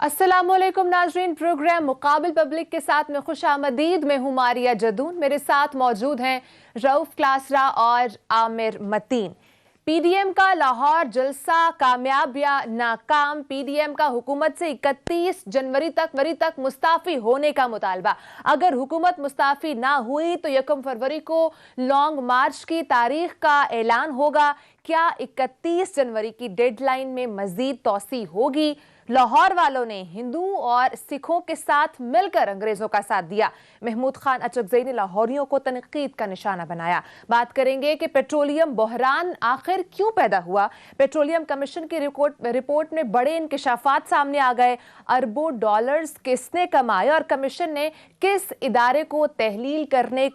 अस्सलामुअलैकुम नाजरीन, programme मुकाबिल public के साथ में खुशामदीद में हूँ मारिया जदून। मेरे साथ मौजूद हैं रऊफ क्लासरा और आमिर मतीन। पीडीएम का लाहौर जलसा कामयाब या नाकाम? पीडीएम का हुकूमत से 31 जनवरी तक मुस्ताफी होने का मुतालबा। अगर हुकूमत मुस्ताफी ना हुई तो 1 फरवरी को लॉन्ग मार्च की तारीख का ऐलान होगा। क्या 31 जनवरी की डेडलाइन में मजीद तौसी होगी? लाहौर वालों ने हिंदू और सिखों के साथ मिलकर अंग्रेजों का साथ दिया। महमूद खान अचकजई ने लाहौरियों को तनकीद का निशाना बनाया। बात करेंगे कि पेट्रोलियम बहरान आखिर क्यों पैदा हुआ। पेट्रोलियम कमीशन की रिपोर्ट में बड़े इंकशाफात सामने आ गए। अरबों डॉलर्स किसने कमाए और कमीशन ने किस इदारे को तहलील करने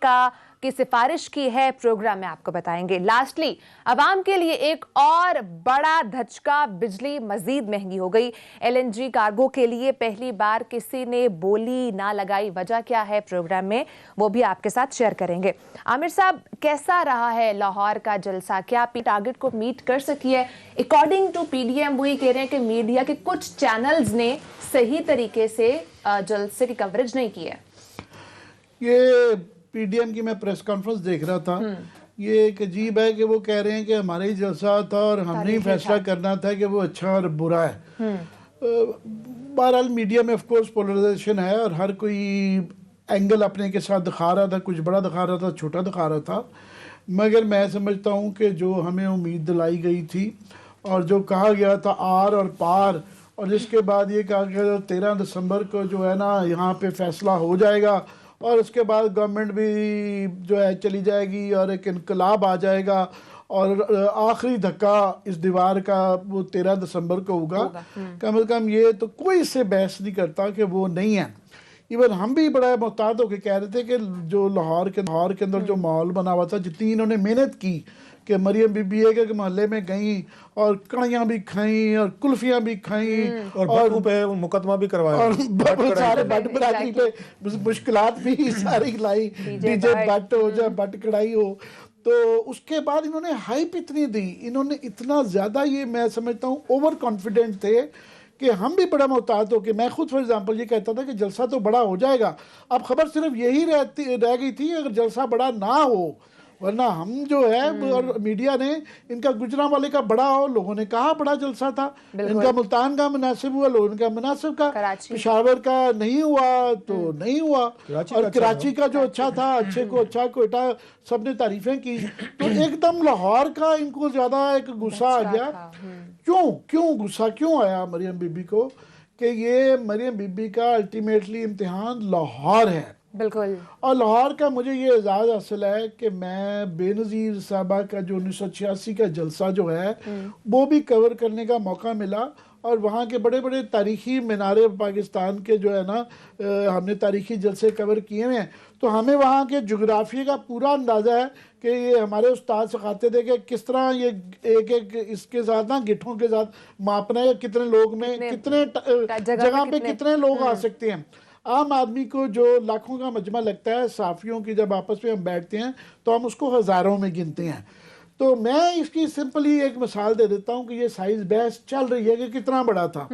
की सिफारिश की है, प्रोग्राम में आपको बताएंगे। लास्टली, अवाम के लिए एक और बड़ा धचका, बिजली मजीद महंगी हो गई। एलएनजी कार्गो के लिए पहली बार किसी ने बोली ना लगाई। वजह क्या है, प्रोग्राम में वो भी आपके साथ शेयर करेंगे। आमिर साहब, कैसा रहा है लाहौर का जलसा? क्या टारगेट को मीट कर सकी है? अकॉर्डिंग टू पीडीएम वही कह रहे हैं कि मीडिया के कुछ चैनल्स ने सही तरीके से जलसे की कवरेज नहीं की है। ये पीडीएम की मैं प्रेस कॉन्फ्रेंस देख रहा था। ये एक अजीब है कि वो कह रहे हैं कि हमारा ही जलसा था और हमने ही फैसला करना था कि वो अच्छा और बुरा है। बहरहाल मीडिया में ऑफ कोर्स पोलराइजेशन है और हर कोई एंगल अपने के साथ दिखा रहा था, कुछ बड़ा दिखा रहा था, छोटा दिखा रहा था। मगर मैं समझता हूँ कि जो हमें उम्मीद दिलाई गई थी और जो कहा गया था आर और पार, और जिसके बाद ये कहा गया 13 दिसंबर को जो है ना यहाँ पे फैसला हो जाएगा और उसके बाद गवर्नमेंट भी जो है चली जाएगी और एक इनकलाब आ जाएगा और आखिरी धक्का इस दीवार का वो 13 दिसंबर को होगा। कम से कम ये तो कोई इससे बहस नहीं करता कि वो नहीं है। इवन हम भी बड़ा मोहतात होकर कह रहे थे कि जो लाहौर के अंदर जो माहौल बना हुआ था, जितनी इन्होंने मेहनत की कि मरियम बीबी है कि मोहल्ले में गई और कड़ियाँ भी खाई और कुल्फियाँ भी खाई और पे मुकदमा भी करवाया और सारे भट्ट बरादरी पे मुश्किलात भी सारी लाई, डीजे भट्ट हो जाए, भट्ट कढ़ाई हो। तो उसके बाद इन्होंने हाइप इतनी दी, इन्होंने इतना ज़्यादा, ये मैं समझता हूँ ओवर कॉन्फिडेंट थे कि हम भी बड़ा मोहतात हो कि मैं खुद फॉर एग्जांपल ये कहता था कि जलसा तो बड़ा हो जाएगा। अब खबर सिर्फ यही रह गई थी अगर जलसा बड़ा ना हो, वरना हम जो है और मीडिया ने इनका गुजरांवाले का बड़ा हो, लोगों ने कहा बड़ा जलसा था, इनका मुल्तान का मुनासिब हुआ, लोगों ने कहा मुनासिब का, पेशावर का नहीं हुआ तो नहीं हुआ, और कराची का जो अच्छा था, अच्छे को अच्छा कोयटा, सबने तारीफें की। तो एकदम लाहौर का इनको ज्यादा एक गुस्सा आ गया। क्यों गुस्सा क्यों आया मरियम बीबी को? कि ये मरियम बीबी का अल्टीमेटली इम्तिहान लाहौर है। बिल्कुल। और लाहौर का मुझे ये एजाज़ हासिल है कि मैं बेनज़ीर साहबा का जो 1986 का जलसा जो है वो भी कवर करने का मौका मिला और वहाँ के बड़े बड़े तारीख़ी मीनारे पाकिस्तान के जो है ना हमने तारीख़ी जलसे कवर किए हुए हैं। तो हमें वहाँ के जोग्राफी का पूरा अंदाज़ा है कि ये हमारे उस्ताद सिखाते थे कि किस तरह ये एक एक इसके साथ ना गिट्ठों के साथ मापना है, कितने लोग में कितने जगह पे कितने लोग आ सकते हैं। आम आदमी को जो लाखों का मजमा लगता है, साफियों की जब आपस में हम बैठते हैं तो हम उसको हज़ारों में गिनते हैं। तो मैं इसकी सिंपली एक मिसाल दे देता हूँ कि ये साइज बहस चल रही है कि कितना बड़ा था।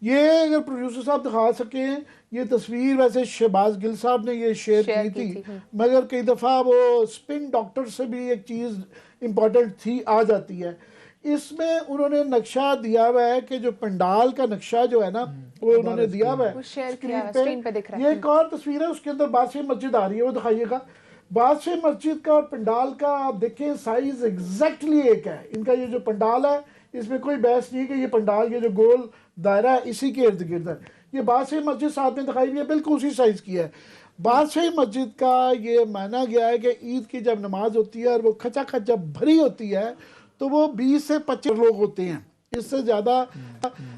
ये अगर प्रोड्यूसर साहब दिखा सके, ये तस्वीर वैसे शहबाज गिल साहब ने ये शेयर की थी, मगर कई दफ़ा वो स्पिन डॉक्टर से भी एक चीज़ इम्पोर्टेंट थी आ जाती है। इसमें उन्होंने नक्शा दिया हुआ है कि जो पंडाल का नक्शा जो है ना वो उन्होंने दिया हुआ है स्क्रीन पे दिख रहा है। ये एक और तस्वीर है, उसके अंदर बादशाह मस्जिद आ रही है, वो दिखाइएगा। बादशाह मस्जिद का और पंडाल का आप देखें साइज एग्जैक्टली एक है। इनका ये जो पंडाल है इसमें कोई बहस नहीं कि ये पंडाल, ये जो गोल दायरा है इसी के इर्द गिर्द है। ये बादशाह मस्जिद साथ में दिखाई हुई है, बिल्कुल उसी साइज की है। बादशाह मस्जिद का ये माना गया है कि ईद की जब नमाज होती है और वो खचाखच जब भरी होती है तो वो 20 से 25 लोग होते हैं, इससे ज्यादा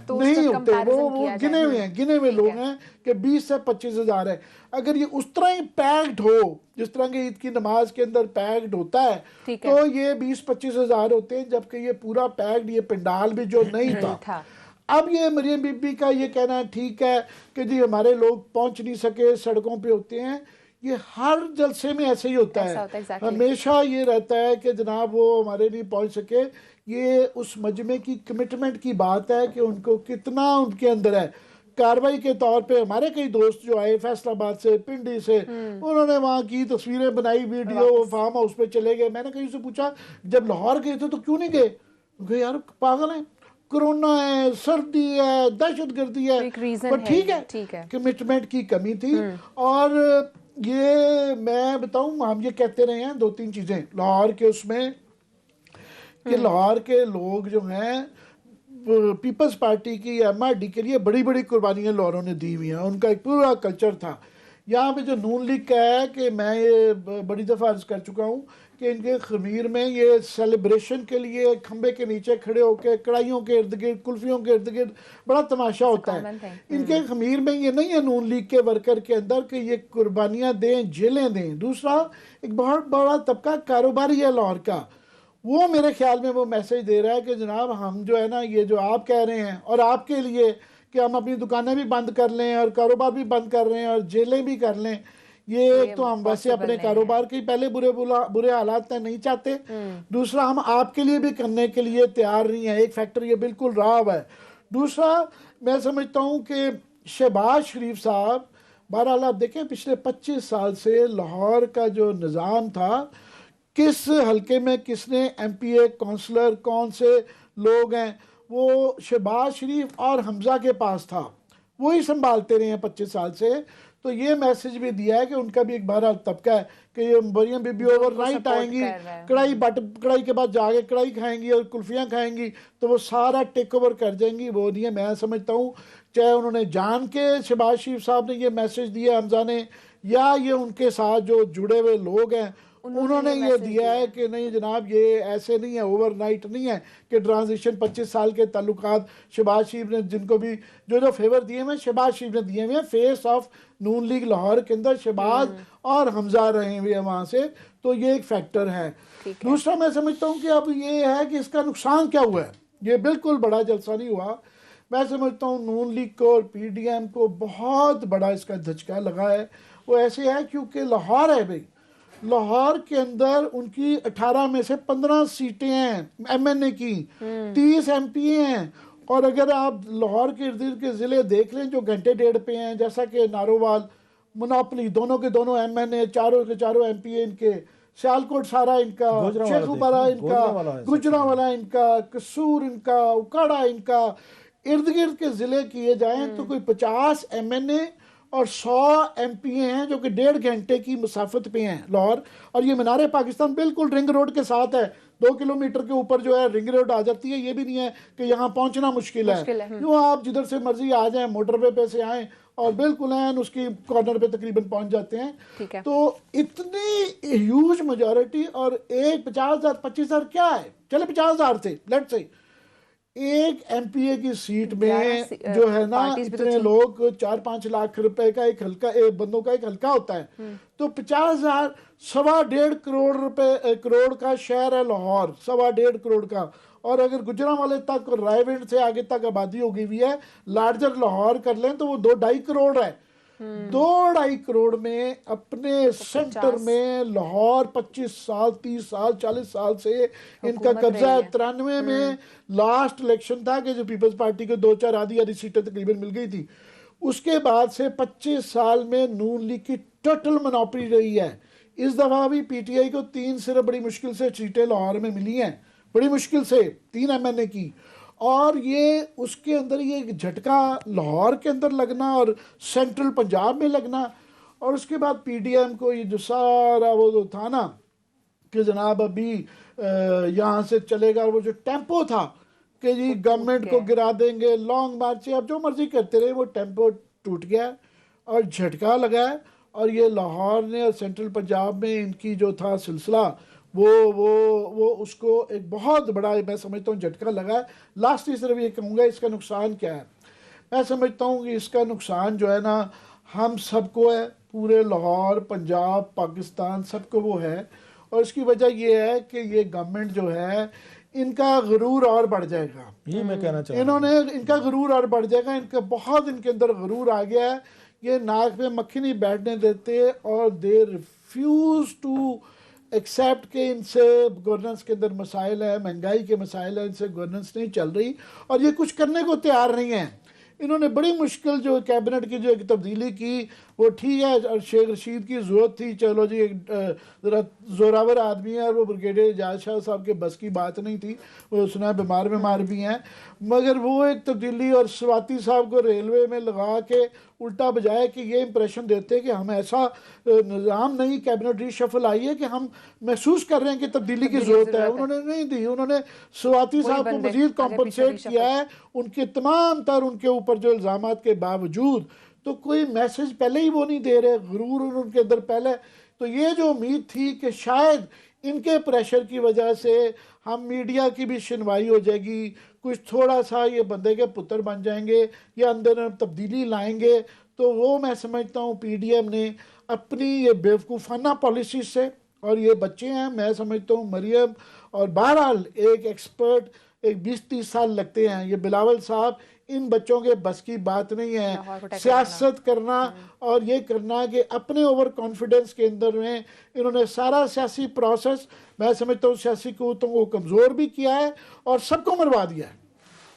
तो नहीं होते। वो गिने हुए लोग हैं कि 20 से 25 हज़ार है। अगर ये उस तरह ही पैक्ड हो जिस तरह की ईद की नमाज के अंदर पैक्ड होता है तो ये 20-25 हज़ार होते हैं, जबकि ये पूरा पैक्ड ये पंडाल भी जो नहीं था। अब ये मरियम बीबी का ये कहना ठीक है कि जी हमारे लोग पहुंच नहीं सके, सड़कों पे होते हैं। ये हर जलसे में ऐसे ही होता है, हमेशा ये रहता है कि जनाब वो हमारे नहीं पहुंच सके। ये उस मजमे की कमिटमेंट की बात है कि उनको कितना उनके अंदर है। कार्रवाई के तौर पे हमारे कई दोस्त जो आए फैसलाबाद से, पिंडी से, उन्होंने वहाँ की तस्वीरें बनाई, वीडियो, फार्म हाउस पे चले गए। मैंने कहीं से पूछा जब लाहौर गए थे तो क्यों नहीं गए? उनके यार पागल हैं, कोरोना है, सर्दी है, दहशतगर्दी है, पर ठीक है, कमिटमेंट की कमी थी। और ये मैं बताऊं, हम ये कहते रहे हैं 2-3 चीजें लाहौर के उसमें कि लाहौर के लोग जो हैं पीपल्स पार्टी की MRD के लिए बड़ी बड़ी कुर्बानियां लाहौरों ने दी हुई हैं, उनका एक पूरा कल्चर था। यहाँ पे जो नून लीग का है कि मैं ये बड़ी दफ़ा अर्ज कर चुका हूँ कि इनके खमीर में ये सेलिब्रेशन के लिए खंबे के नीचे खड़े होकर कढ़ाइयों के इर्द गिर्द, कुल्फियों के इर्द गिर्द बड़ा तमाशा होता है। इनके खमीर में ये नहीं है नून लीग के वर्कर के अंदर कि ये कुर्बानियाँ दें, जेलें दें। दूसरा, एक बहुत बड़ा तबका कारोबारी है लाहौर का, वो मेरे ख्याल में वो मैसेज दे रहा है कि जनाब हम जो है ना, ये जो आप कह रहे हैं और आपके लिए कि हम अपनी दुकानें भी बंद कर लें और कारोबार भी बंद कर रहे हैं और जेलें भी कर लें, ये तो हम वैसे अपने कारोबार के पहले बुरे हालात नहीं चाहते। दूसरा, हम आपके लिए भी करने के लिए तैयार नहीं है। एक फैक्टर ये बिल्कुल रहा हुआ है। दूसरा, मैं समझता हूँ कि शहबाज शरीफ साहब, बहरहाल आप देखें पिछले 25 साल से लाहौर का जो निज़ाम था, किस हलके में किसने MPA काउंसलर कौन से लोग हैं, वो शहबाज शरीफ और हमजा के पास था, वो ही संभालते रहे हैं 25 साल से। तो ये मैसेज भी दिया है कि उनका भी एक बहरहाल तबका है कि ये मरियम बीबी ओवरनाइट आएंगी, कढ़ाई के बाद जाके कढ़ाई खाएंगी और कुल्फियाँ खाएंगी तो वो सारा टेक ओवर कर जाएंगी। वो नहीं है। मैं समझता हूँ चाहे उन्होंने जान के शहबाज शरीफ साहब ने ये मैसेज दिया हमजा ने, या ये उनके साथ जो जुड़े हुए लोग हैं उन्होंने ये दिया है कि नहीं जनाब, ये ऐसे नहीं है, ओवरनाइट नहीं है कि ट्रांजिशन 25 साल के ताल्लुकात शहबाज शरीफ ने जिनको भी जो फेवर दिए हुए शहबाज शरीफ ने दिए हुए हैं, face of Noon league Lahore के अंदर शहबाज और हमजा रहे हुए हैं वहाँ से, तो ये एक फैक्टर है। दूसरा, मैं समझता हूँ कि अब ये है कि इसका नुकसान क्या हुआ है। ये बिल्कुल बड़ा जलसा नहीं हुआ। मैं समझता हूँ नून लीग को और PDM को बहुत बड़ा इसका धचका लगा है। वो ऐसे है क्योंकि लाहौर है भाई, लाहौर के अंदर उनकी 18 में से 15 सीटें हैं MNA की, 30 MPA हैं। और अगर आप लाहौर के इर्द गिर्द के ज़िले देख लें जो घंटे डेढ़ पे हैं, जैसा कि नारोवाल, मोनोपली, दोनों के दोनों MNA, चारों के चारों MPA इनके, सियालकोट सारा इनका, शेखुपारा इनका, गुजरांवाला इनका, कसूर इनका, उकाड़ा इनका, इर्द गिर्द के ज़िले किए जाएँ तो कोई 50 MNA और 100 MPA हैं जो कि 1.5 घंटे की मुसाफत पे हैं लाहौर। और ये मीनार पाकिस्तान बिल्कुल रिंग रोड के साथ है, 2 किलोमीटर के ऊपर जो है रिंग रोड आ जाती है। ये भी नहीं है कि यहाँ पहुँचना मुश्किल है। यूँ आप जिधर से मर्जी आ जाएं, मोटरवे पे से आएँ और बिल्कुल हैं उसकी कॉर्नर पे तकरीबन पहुँच जाते हैं। तो इतनी ह्यूज मेजॉरिटी, और एक 50,000 25,000 क्या है, चले 50,000 थे लेट्स से, एक MPA की सीट में जो है ना इतने लोग, 4-5 लाख रुपए का एक हल्का, एक बंदों का एक हल्का होता है, तो 50,000, 1.25 करोड़ रुपए, करोड़ का शहर है लाहौर, 1.25 करोड़ का। और अगर गुजरांवाले तक और रायविंड से आगे तक आबादी हो गई हुई है, लार्जर लाहौर कर लें तो वो 2-2.5 करोड़ है। 2-2.5 करोड़ में अपने सेंटर में लाहौर 25 साल, 30 साल, 40 साल से इनका कब्जा है। 93 में लास्ट इलेक्शन था कि जो पीपल्स पार्टी को 2-4 आधी सीटें तकरीबन मिल गई थी। उसके बाद से 25 साल में नून लीग की टोटल मोनोपोली रही है। इस दफ़ा भी PTI को 3 सिर्फ बड़ी मुश्किल से सीटें लाहौर में मिली हैं, बड़ी मुश्किल से 3 MNA की। और ये उसके अंदर ये एक झटका लाहौर के अंदर लगना और सेंट्रल पंजाब में लगना, और उसके बाद PDM को ये जो सारा वो जो था ना कि जनाब अभी यहाँ से चलेगा, वो जो टेम्पो था कि जी गवर्नमेंट को गिरा देंगे, लॉन्ग मार्च से आप जो मर्जी करते रहे, वो टेम्पो टूट गया और झटका लगा है। और ये लाहौर ने और सेंट्रल पंजाब में इनकी जो था सिलसिला, वो उसको एक बहुत बड़ा मैं समझता हूँ झटका लगा है। लास्ट सिर्फ ये कहूँगा इसका नुकसान क्या है। मैं समझता हूँ कि इसका नुकसान जो है ना हम सबको है, पूरे लाहौर, पंजाब, पाकिस्तान सबको वो है। और इसकी वजह ये है कि ये गवर्नमेंट जो है इनका गुरूर और बढ़ जाएगा। ये मैं कहना चाहता हूँ, इनका गुरूर और बढ़ जाएगा। इनका बहुत इनके अंदर गुरूर आ गया है। ये नाक पे मक्खी नहीं बैठने देते और दे रिफ्यूज टू एक्सेप्ट के इनसे गवर्नेंस के अंदर मसाइल है, महंगाई के मसाइल है, इनसे गवर्नेंस नहीं चल रही और ये कुछ करने को तैयार नहीं है। इन्होंने बड़ी मुश्किल जो कैबिनेट की जो एक तब्दीली की वो ठीक है, और शेख रशीद की ज़रूरत थी, चलो जी एक ज़रा जोरावर आदमी है और वो ब्रिगेडियर एजाज शाह साहब के बस की बात नहीं थी, वो सुना बीमार भी हैं, मगर वो एक तब्दीली और स्वाति साहब को रेलवे में लगा के उल्टा बजाय कि ये इंप्रेशन देते कि हम ऐसा निज़ाम नहीं, कैबिनेट रीशफल आई है कि हम महसूस कर रहे हैं कि तब्दीली की ज़रूरत है, उन्होंने नहीं दी। उन्होंने स्वाति साहब को मजीद कॉम्पनसेट किया है उनके तमाम तर उनके ऊपर जो इल्ज़ामात के बावजूद, तो कोई मैसेज पहले ही वो नहीं दे रहे, गुरूर उनके अंदर पहले। तो ये जो उम्मीद थी कि शायद इनके प्रेशर की वजह से हम मीडिया की भी सुनवाई हो जाएगी, कुछ थोड़ा सा ये बंदे के पुत्र बन जाएंगे या अंदर तब्दीली लाएंगे, तो वो मैं समझता हूँ पीडीएम ने अपनी ये बेवकूफ़ाना पॉलिसी से, और ये बच्चे हैं मैं समझता हूँ मरियम और बहरहाल एक एक्सपर्ट एक 20-30 साल लगते हैं, ये बिलावल साहब इन बच्चों के बस की बात नहीं है सियासत करना और ये करना कि अपने ओवर कॉन्फिडेंस के अंदर में इन्होंने सारा सियासी प्रोसेस मैं समझता हूँ सियासी क़ुव्वतों को कमज़ोर भी किया है और सबको मरवा दिया है।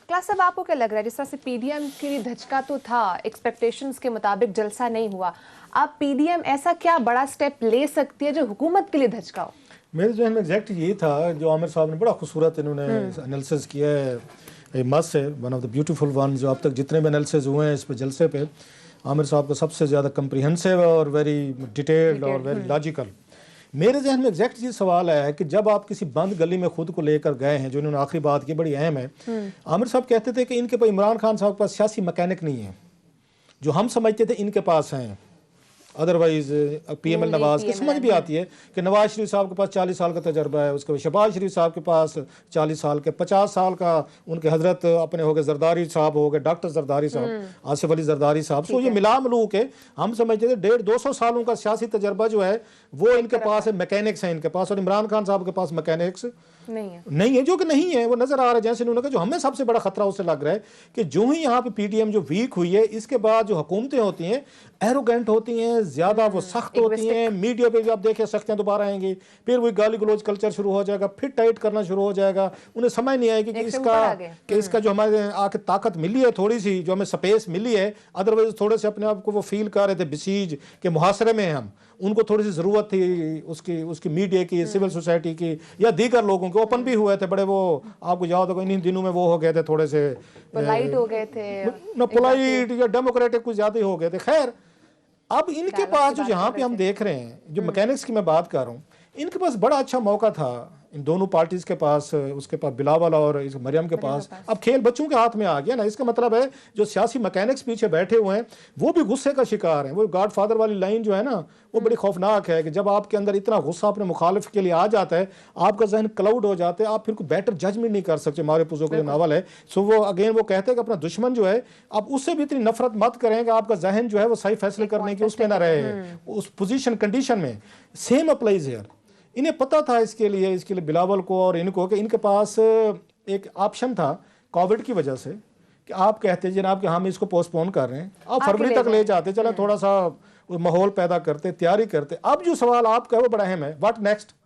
क्लास साहब आपको क्या लग रहा है, जिस तरह से पीडीएम के लिए धचका तो था, एक्सपेक्टेशंस के मुताबिक जलसा नहीं हुआ, अब पीडीएम ऐसा क्या बड़ा स्टेप ले सकती है जो हुकूमत के लिए धचका हो? मेरे जहन में एग्जैक्ट ये था जो आमिर साहब ने बड़ा खूबसूरत इन्होंने एनालिसिस किया है, ये मस्त है, one of the beautiful one, जो अब तक जितने भी एनालिसिस हुए हैं इस पे जलसे पे आमिर साहब का सबसे ज़्यादा कम्प्रिहेंसिव और वेरी डिटेल्ड और वेरी लॉजिकल। मेरे जहन में एग्जैक्ट ये सवाल आया है कि जब आप किसी बंद गली में खुद को लेकर गए हैं, जो इन्होंने आखिरी बात की बड़ी अहम है, आमिर साहब कहते थे कि इनके पास इमरान खान साहब के पास सियासी मैकेनिक नहीं है जो हम समझते थे इनके पास हैं। अदरवाइज पीएमएल नवाज की समझ भी आती है कि नवाज शरीफ साहब के पास 40 साल का तजर्बा है, उसके बाद शहबाज शरीफ साहब के पास 40 साल के 50 साल का उनके हजरत अपने हो गए, जरदारी साहब हो गए, डॉक्टर जरदारी साहब, आसिफ अली जरदारी साहब, तो ये मिला मिलू के हम समझते थे 150-200 सालों का सियासी तजर्बा जो है वो इनके पास है, मैकेनिक्स हैं इनके पास, और इमरान खान साहब के पास मैकेनिक्स नहीं है जो कि नहीं है, वो नजर आ रहा है। जैसे उन्होंने कहा जो हमें सबसे बड़ा खतरा उससे लग रहा है कि जो ही यहाँ पे पीडीएम जो वीक हुई है, इसके बाद जो हुकूमतें होती हैं एरोगेंट होती हैं, ज्यादा वो सख्त होती हैं, मीडिया पे भी आप देखें सख्तियां दोबारा आएंगी, फिर वही गाली गलौज कल्चर शुरू हो जाएगा, फिर टाइट करना शुरू हो जाएगा, उन्हें समझ नहीं आएगी कि इसका जो हमारे आके ताकत मिली है, थोड़ी सी जो हमें स्पेस मिली है, अदरवाइज थोड़े से अपने आप को वो फील कर रहे थे बिसीज के मुहासरे में हम, उनको थोड़ी सी ज़रूरत थी उसकी मीडिया की, सिविल सोसाइटी की या दीगर लोगों के, ओपन भी हुए थे बड़े, वो आपको याद होगा इन्हीं दिनों में वो हो गए थे, थोड़े से पोलाइट हो गए थे ना, पोलाइट या डेमोक्रेटिक कुछ ज़्यादा ही हो गए थे। खैर अब इनके पास जो यहाँ पे हम देख रहे हैं, जो मैकेनिक्स की मैं बात कर रहा हूँ, इनके पास बड़ा अच्छा मौका था इन दोनों पार्टीज के पास, उसके पास बिलावल और इस मरियम के पास। अब खेल बच्चों के हाथ में आ गया ना, इसका मतलब है जो सियासी मैकेनिक्स पीछे बैठे हुए हैं वो भी गुस्से का शिकार हैं। वो गॉडफादर वाली लाइन जो है ना वो बड़ी खौफनाक है कि जब आपके अंदर इतना गुस्सा अपने मुखालिफ के लिए आ जाता है, आपका जहन क्लाउड हो जाता है, आप फिर कोई बेटर जजमेंट नहीं कर सकते। मारे पुजो का नावल है, सो वो अगेन वो कहते हैं कि अपना दुश्मन जो है आप उससे भी इतनी नफरत मत करें कि आपका जहन जो है वो सही फैसले करने के उसमें ना रहे, उस पोजीशन कंडीशन में। Same applies here. इन्हें पता था इसके लिए बिलावल को और इनको कि इनके पास एक ऑप्शन था कोविड की वजह से कि आप कहते जनाब कि हम इसको पोस्टपोन कर रहे हैं, आप फरवरी तक ले जाते, चला थोड़ा सा माहौल पैदा करते, तैयारी करते। अब जो सवाल आपका है वो बड़ा अहम है, व्हाट नेक्स्ट।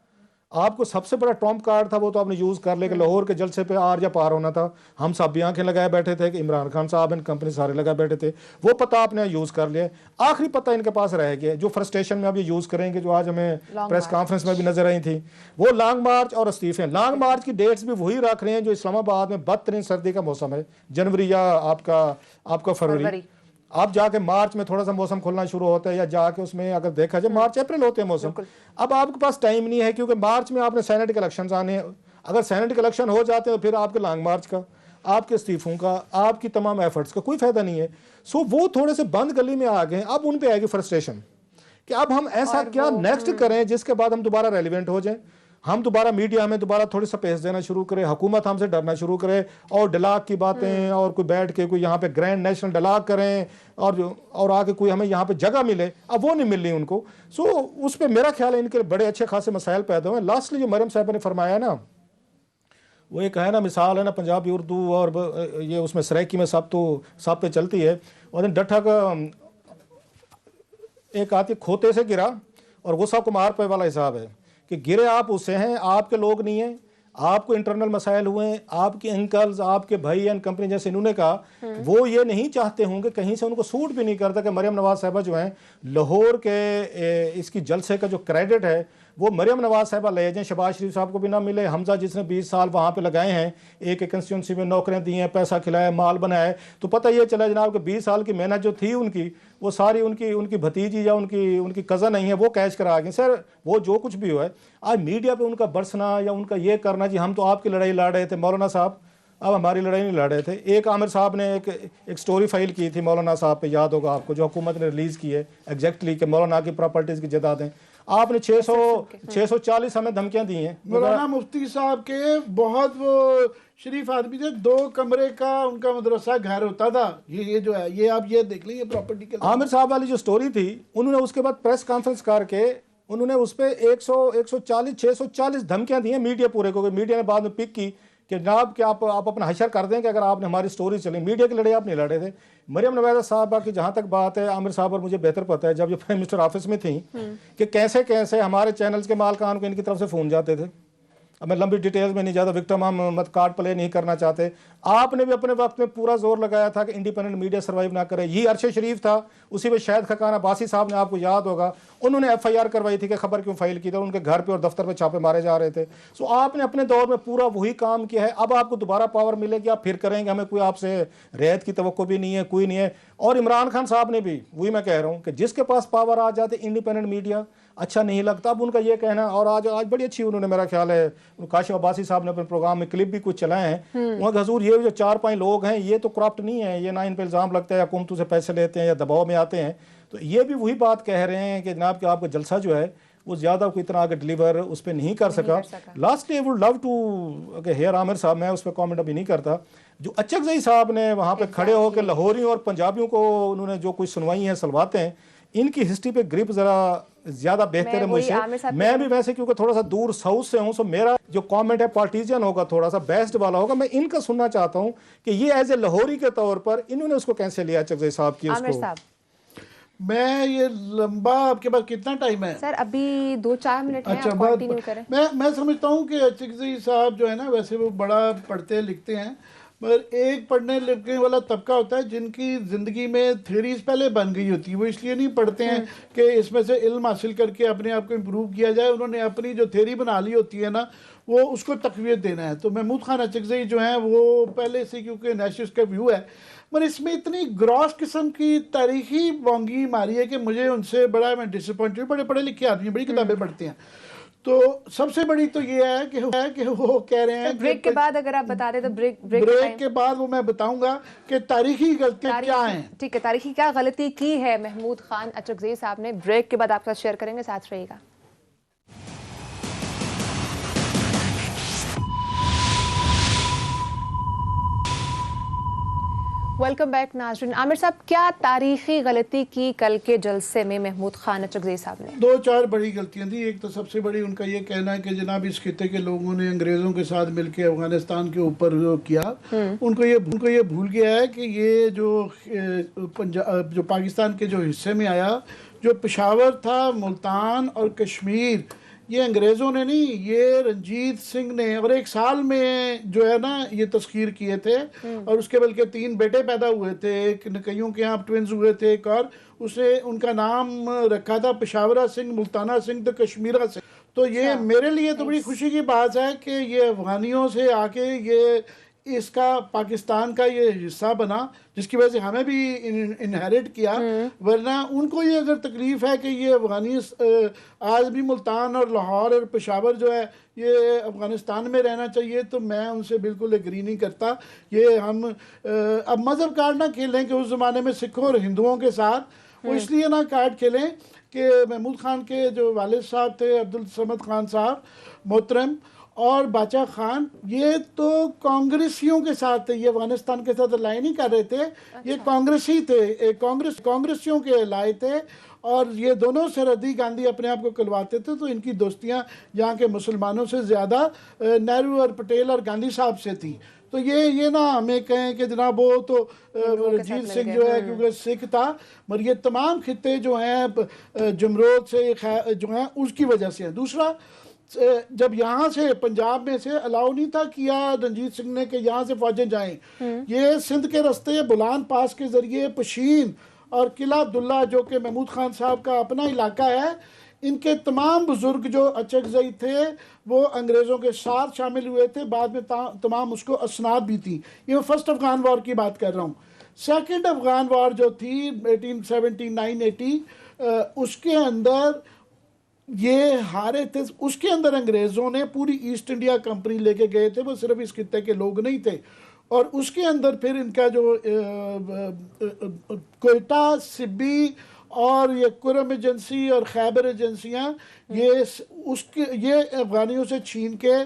आपको सबसे बड़ा ट्रम्प कार्ड था वो तो आपने यूज कर लिया कि लाहौर के जलसे पे आर या पार होना था। हम सब भी आंखें लगाए बैठे थे कि इमरान खान साहब एंड कंपनी सारे लगाए बैठे थे, वो पता आपने यूज कर लिया। आखिरी पता इनके पास रह गया जो फ्रस्ट्रेशन में अब ये यूज करेंगे, जो आज हमें प्रेस कॉन्फ्रेंस में भी नजर आई थी, वो लॉन्ग मार्च और इस्तीफे। लॉन्ग मार्च की डेट्स भी वही रख रहे हैं जो इस्लामाबाद में बदतरीन सर्दी का मौसम है, जनवरी या आपका फरवरी। आप जाके मार्च में थोड़ा सा मौसम खुलना शुरू होता है, या जाके उसमें अगर देखा जाए मार्च अप्रैल होते हैं मौसम। अब आपके पास टाइम नहीं है क्योंकि मार्च में आपने सेनेट के इलेक्शन आने हैं। अगर सेनेट के इलेक्शन हो जाते हैं तो फिर आपके लॉन्ग मार्च का, आपके इस्तीफों का, आपकी तमाम एफर्ट्स का कोई फायदा नहीं है। सो वो थोड़े से बंद गली में आ गए। अब उन पे आएगी फ्रस्ट्रेशन कि अब हम ऐसा क्या नेक्स्ट करें जिसके बाद हम दोबारा रेलिवेंट हो जाएं, हम दोबारा मीडिया में दोबारा थोड़ी स्पेस देना शुरू करें, हुकूमत हमसे डरना शुरू करे और डलाग की बातें और कोई बैठ के कोई यहाँ पे ग्रैंड नेशनल डलाग करें और आके कोई हमें यहाँ पे जगह मिले। अब वो नहीं मिल रही उनको। सो उस पर मेरा ख्याल है इनके बड़े अच्छे खासे मसाइल पैदा हुए। लास्टली जो मरियम साहब ने फरमाया ना, वो एक है ना मिसाल है ना पंजाबी उर्दू और ये उसमें सराइकी में सब पे चलती है। और डठा का एक आती खोते से गिरा और गुस्सा को मार पे वाला हिसाब है कि गिरे आप उससे हैं, आपके लोग नहीं हैं, आपको इंटरनल मसाइल हुए, आपके अंकल्स, आपके भाई एंड कंपनी, जैसे इन्होंने कहा, वो ये नहीं चाहते होंगे, कहीं से उनको सूट भी नहीं करता कि मरियम नवाज साहिबा जो हैं लाहौर के इसकी जलसे का जो क्रेडिट है वो मरियम नवाज साहिबा ले जाएं, शहबाज शरीफ साहब को भी ना मिले। हमजा जिसने 20 साल वहाँ पे लगाए हैं, एक एक कंस्टिट्यूंसी में नौकरियाँ दी हैं, पैसा खिलाया, माल बनाया है, तो पता ये चला जनाब कि 20 साल की मेहनत जो थी उनकी, वो सारी उनकी भतीजी या उनकी कज़न नहीं है, वो कैश करा गए। सर वो जो कुछ भी हुआ है, आज मीडिया पे उनका बरसना या उनका ये करना जी हम तो आपकी लड़ाई लड़ रहे थे मौलाना साहब, अब हमारी लड़ाई नहीं लड़ रहे थे। एक आमिर साहब ने एक स्टोरी फाइल की थी मौलाना साहब पे, याद होगा आपको, जो हुकूमत ने रिलीज़ की है एग्जैक्टली कि मौलाना की प्रॉपर्टीज़ की जायदादें। आपने 640 हमें धमकियां दी हैं। मौलाना मुफ्ती साहब के बहुत वो शरीफ आदमी थे, 2 कमरे का उनका मदरसा घर होता था। ये जो है, ये आप ये देख लीजिए प्रॉपर्टी के। आमिर साहब वाली जो स्टोरी थी, उन्होंने उसके बाद प्रेस कॉन्फ्रेंस करके उन्होंने उस पर 640 धमकियां दी हैं मीडिया पूरे को। मीडिया ने बाद में पिक की कि जनाब कि आप अपना हशर कर दें कि अगर आपने हमारी स्टोरी चली। मीडिया की लड़ाई आप नहीं लड़ रहे थे। मरियम नवाज साहबा की जहाँ तक बात है, आमिर साहब और मुझे बेहतर पता है, जब ये प्राइम मिनिस्टर ऑफिस में थी कि कैसे कैसे हमारे चैनल्स के मालकान को इनकी तरफ से फ़ोन जाते थे। अब मैं लंबी डिटेल्स में नहीं जाता, विक्टिम हम कार्ड प्ले नहीं करना चाहते। आपने भी अपने वक्त में पूरा जोर लगाया था कि इंडिपेंडेंट मीडिया सर्वाइव ना करे। ये अरशद शरीफ था, उसी में शायद खकान अब्बासी साहब ने, आपको याद होगा, उन्होंने FIR करवाई थी कि खबर क्यों फाइल की थी, उनके घर पे और दफ्तर पे छापे मारे जा रहे थे। सो आपने अपने दौर में पूरा वही काम किया है। अब आपको दोबारा पावर मिलेगी, आप फिर करेंगे, हमें कोई आपसे रियायत की तवक्को भी नहीं है, कोई नहीं है। और इमरान खान साहब ने भी वही मैं कह रहा हूँ कि जिसके पास पावर आ जाते इंडिपेंडेंट मीडिया अच्छा नहीं लगता। अब उनका ये कहना, और आज बड़ी अच्छी उन्होंने, मेरा ख्याल है काशिफ अब्बासी साहब ने अपने प्रोग्राम में क्लिप भी कुछ चलाए हैं, वहाँ हजूर ये जो 4-5 लोग हैं ये तो करप्ट नहीं है, ये ना इन पर इल्ज़ाम लगता है या हुकूमतों से पैसे लेते हैं या दबाव में आते हैं। तो ये भी वही बात कह रहे हैं कि जनाब कि आपका जलसा जो है वो ज़्यादा कोई इतना आगे डिलीवर उस पर नहीं कर सका। Lastly I would love to hear Aamir साहब, मैं उस पर कॉमेंट अभी नहीं करता, जो अचकज़ई साहब ने वहाँ पे खड़े होकर लाहौरी और पंजाबियों को उन्होंने जो कुछ सुनवाई हैं सलवातें हैं, इनकी हिस्ट्री पे ग्रिप ज़रा ज़्यादा बेहतर है मुझसे। मैं भी वैसे क्योंकि थोड़ा सा दूर साउथ से हूँ, सो मेरा जो कमेंट है पार्टीजियन होगा, थोड़ा सा बेस्ट वाला होगा। मैं इनका सुनना चाहता हूँ कि ये एज ए लाहौरी के तौर पर इन्होंने उसको कैसे लिया अचकज़ई साहब की उसको। मैं ये लंबा, आपके पास कितना टाइम है सर? अभी 2-4 मिनट है, अच्छा, आप कंटिन्यू करें। मैं समझता हूँ कि अचकज़ई साहब जो है ना, वैसे वो बड़ा पढ़ते लिखते हैं, मगर एक पढ़ने लिखने वाला तबका होता है जिनकी ज़िंदगी में थ्योरीज पहले बन गई होती है। वो इसलिए नहीं पढ़ते हैं कि इसमें से इल्म हासिल करके अपने आप को इम्प्रूव किया जाए। उन्होंने अपनी जो थ्योरी बना ली होती है ना, वो उसको तक़वियत देना है। तो महमूद खान अचकज़ई जो हैं वो पहले से, क्योंकि नेशनलिस्ट का व्यू है, मगर इसमें इतनी ग्रॉस किस्म की तारीखी बोंगी मारी है कि मुझे उनसे बड़ा, मैं डिसअपॉइंटेड। बड़े पढ़े लिखे आदमी, बड़ी किताबें पढ़ते हैं। तो सबसे बड़ी तो ये है कि वो कह रहे हैं, ब्रेक के बाद अगर आप बता दें तो ब्रेक के बाद वो मैं बताऊंगा कि तारीखी गलतियां क्या हैं। ठीक है, तारीखी क्या गलती की है महमूद खान अचकज़ई साहब ने, ब्रेक के बाद आपके साथ शेयर करेंगे, साथ रहिएगा। वेलकम बैक नाज़रीन। आमिर साहब, क्या तारीखी गलती की कल के जलसे में महमूद खान अचकज़ई साहब ने? 2-4 बड़ी गलतियां थी। एक तो सबसे बड़ी उनका ये कहना है कि जनाब इस खिते के लोगों ने अंग्रेज़ों के साथ मिलकर अफगानिस्तान के ऊपर जो किया, उनको ये भूल गया है कि ये जो पाकिस्तान के जो हिस्से में आया, जो पेशावर था, मुल्तान और कश्मीर, ये अंग्रेज़ों ने नहीं, ये रंजीत सिंह ने, और 1 साल में जो है ना ये तस्खीर किए थे। और उसके बल्कि 3 बेटे पैदा हुए थे, एक कईयों के यहाँ ट्विंस हुए थे, एक और, उसे उनका नाम रखा था पेशावरा सिंह, मुल्ताना सिंह, तो कश्मीरा सिंह। तो ये मेरे लिए तो बड़ी खुशी की बात है कि ये अफगानियों से आके ये इसका पाकिस्तान का ये हिस्सा बना, जिसकी वजह से हमें भी इनहेरिट किया। वरना उनको ये अगर तकलीफ है कि ये अफगानी आज भी मुल्तान और लाहौर और पेशावर जो है ये अफगानिस्तान में रहना चाहिए, तो मैं उनसे बिल्कुल एग्री नहीं करता। ये हम अब मज़हब कार्ड ना खेलें कि उस ज़माने में सिखों और हिंदुओं के साथ, वो इसलिए ना कार्ड खेलें कि महमूद खान के जो वालिद साहब थे, अब्दुल समद खान साहब मोहतरम, और बाचा खान, ये तो कांग्रेसियों के साथ थे, ये अफगानिस्तान के साथ अलाई नहीं कर रहे थे। ये कांग्रेसी थे, कांग्रेसियों के लाए थे, और ये दोनों सरहदी गांधी अपने आप को कहलवाते थे। तो इनकी दोस्तियां यहाँ के मुसलमानों से ज़्यादा नेहरू और पटेल और गांधी साहब से थी। तो ये ना हमें कहें कि जनाब वो तो रंजीत सिंह जो है क्योंकि सिख था, मगर ये तमाम खिते जो हैं जमरोद से जो हैं उसकी वजह से हैं। दूसरा, जब यहाँ से पंजाब में से अलाउ नहीं था किया रंजीत सिंह ने कि यहाँ से फौजें जाएं, ये सिंध के रास्ते बुलान पास के जरिए पशीन और किला अब्दुल्ला जो कि महमूद खान साहब का अपना इलाका है, इनके तमाम बुजुर्ग जो अचकजई थे वो अंग्रेज़ों के साथ शामिल हुए थे, बाद में तमाम उसको असनाद भी थी। ये मैं फर्स्ट अफगान वॉर की बात कर रहा हूँ। सेकंड अफगान वॉर जो थी 1879-80 उसके अंदर ये हारे थे, उसके अंदर अंग्रेज़ों ने पूरी ईस्ट इंडिया कंपनी लेके गए थे, वो सिर्फ इस खित्ते के लोग नहीं थे। और उसके अंदर फिर इनका जो कोयटा, सिब्बी और ये कुरम एजेंसी और खैबर एजेंसियाँ ये अफगानियों से छीन के